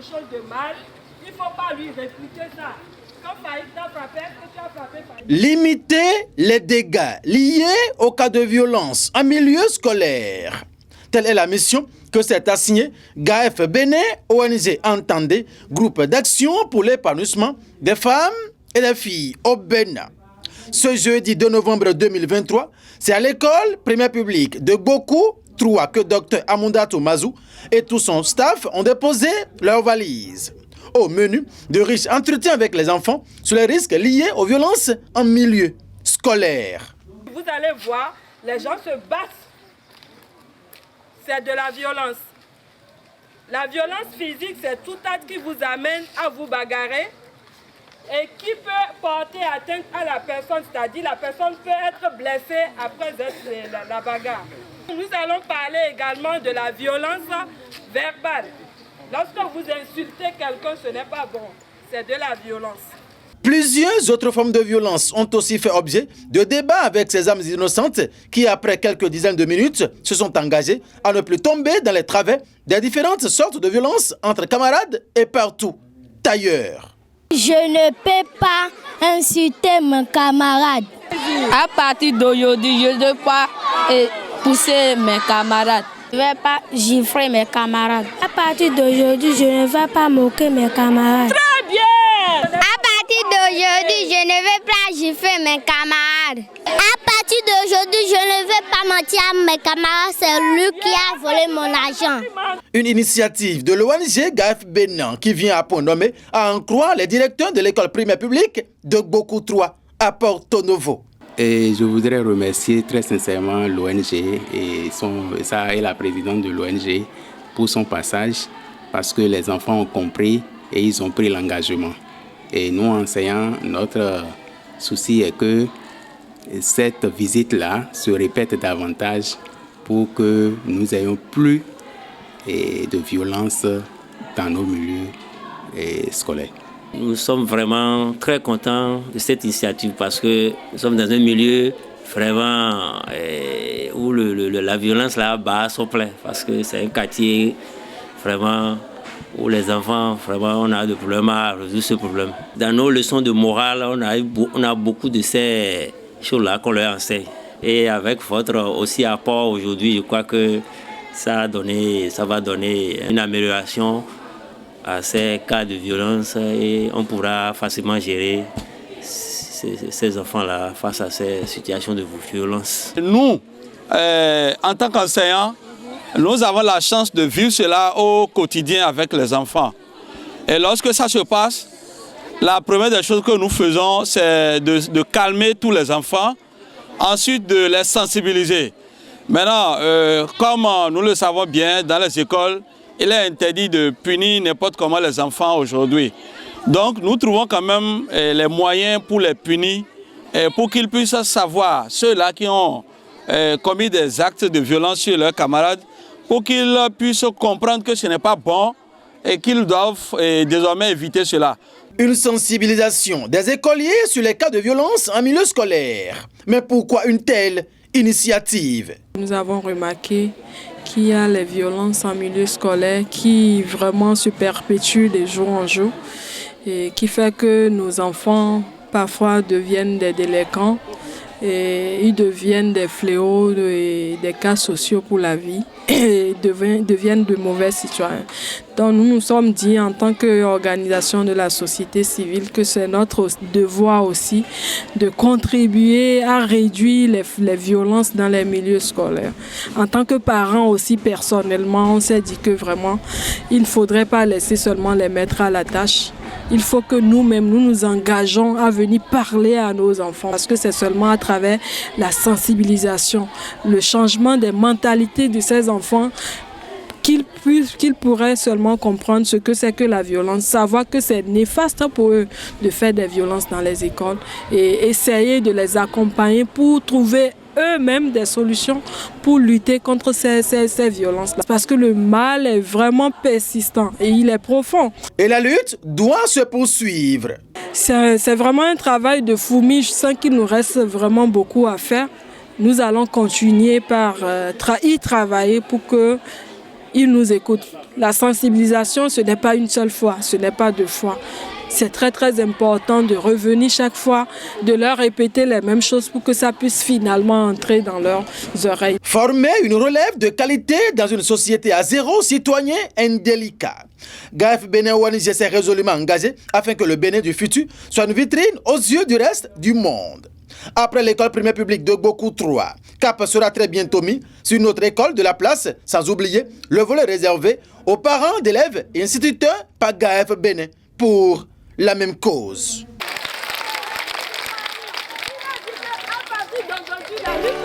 chose de mal, il ne faut pas lui répliquer ça. Quand Faïd t'a frappé, est-ce que tu as frappé Faïd? Limiter les dégâts liés au cas de violence en milieu scolaire. Telle est la mission que s'est assignée GAF Bénin, ONG Entendez, groupe d'action pour l'épanouissement des femmes et des filles au Bénin. Ce jeudi 2 novembre 2023, c'est à l'école primaire publique de Gokou 3 que Dr Amundatou Mazou et tout son staff ont déposé leurs valises. Au menu, de riches entretiens avec les enfants sur les risques liés aux violences en milieu scolaire. Vous allez voir, les gens se battent. C'est de la violence. La violence physique, c'est tout acte qui vous amène à vous bagarrer et qui peut porter atteinte à la personne, c'est-à-dire la personne peut être blessée après la bagarre. Nous allons parler également de la violence verbale. Lorsque vous insultez quelqu'un, ce n'est pas bon, c'est de la violence. Plusieurs autres formes de violence ont aussi fait objet de débats avec ces âmes innocentes qui, après quelques dizaines de minutes, se sont engagées à ne plus tomber dans les travers des différentes sortes de violences entre camarades et partout ailleurs. Je ne peux pas insulter mes camarades. À partir d'aujourd'hui, je ne veux pas pousser mes camarades. Je ne vais pas gifler mes camarades. À partir d'aujourd'hui, je ne vais pas moquer mes camarades. Très bien! À partir d'aujourd'hui, je ne vais pas gifler mes camarades. À partir d'aujourd'hui, je ne vais pas mentir à mes camarades. C'est lui qui a volé mon argent. Une initiative de l'ONG GAF Bénin qui vient à point nommé à en croire les directeurs de l'école primaire publique de Gokou 3 à Porto Novo. Et je voudrais remercier très sincèrement l'ONG et la présidente de l'ONG pour son passage parce que les enfants ont compris et ils ont pris l'engagement. Et nous, enseignants, notre souci est que cette visite-là se répète davantage pour que nous ayons plus de violence dans nos milieux scolaires. Nous sommes vraiment très contents de cette initiative parce que nous sommes dans un milieu vraiment où la violence là-bas sont pleins parce que c'est un quartier vraiment où les enfants, vraiment, on a des problèmes à résoudre ce problème. Dans nos leçons de morale, on a beaucoup de ces choses-là qu'on leur enseigne. Et avec votre aussi apport aujourd'hui, je crois que ça va donner une amélioration à ces cas de violence et on pourra facilement gérer ces enfants-là face à ces situations de violence. Nous, en tant qu'enseignants, nous avons la chance de vivre cela au quotidien avec les enfants. Et lorsque ça se passe, la première des choses que nous faisons, c'est de calmer tous les enfants, ensuite de les sensibiliser. Maintenant, comme nous le savons bien, dans les écoles, il est interdit de punir n'importe comment les enfants aujourd'hui. Donc nous trouvons quand même les moyens pour les punir, pour qu'ils puissent savoir, ceux-là qui ont commis des actes de violence sur leurs camarades, pour qu'ils puissent comprendre que ce n'est pas bon et qu'ils doivent désormais éviter cela. Une sensibilisation des écoliers sur les cas de violence en milieu scolaire. Mais pourquoi une telle initiative? Nous avons remarqué qu'il y a les violences en milieu scolaire qui vraiment se perpétuent de jour en jour et qui fait que nos enfants parfois deviennent des délinquants et ils deviennent des fléaux et des cas sociaux pour la vie et deviennent de mauvais citoyens. Donc nous nous sommes dit en tant qu'organisation de la société civile que c'est notre devoir aussi de contribuer à réduire les violences dans les milieux scolaires. En tant que parents aussi personnellement, on s'est dit que vraiment il ne faudrait pas laisser seulement les maîtres à la tâche. Il faut que nous-mêmes, nous nous engageons à venir parler à nos enfants parce que c'est seulement à travers la sensibilisation, le changement des mentalités de ces enfants qu'ils pourraient seulement comprendre ce que c'est que la violence, savoir que c'est néfaste pour eux de faire des violences dans les écoles et essayer de les accompagner pour trouver eux-mêmes des solutions pour lutter contre ces violences-là. Parce que le mal est vraiment persistant et il est profond. Et la lutte doit se poursuivre. C'est vraiment un travail de fourmi. Je sens qu'il nous reste vraiment beaucoup à faire. Nous allons continuer par y travailler pour que ils nous écoutent. La sensibilisation, ce n'est pas une seule fois, ce n'est pas 2 fois. C'est très très important de revenir chaque fois, de leur répéter les mêmes choses pour que ça puisse finalement entrer dans leurs oreilles. Former une relève de qualité dans une société à zéro citoyen indélicat. GAF Bénin ONG s'est résolument engagé afin que le Bénin du futur soit une vitrine aux yeux du reste du monde. Après l'école primaire publique de Goku 3, cap sera très bientôt mis sur notre école de la place, sans oublier le volet réservé aux parents d'élèves et instituteurs par GAF Bénin pour la même cause. À partir d'aujourd'hui, la lutte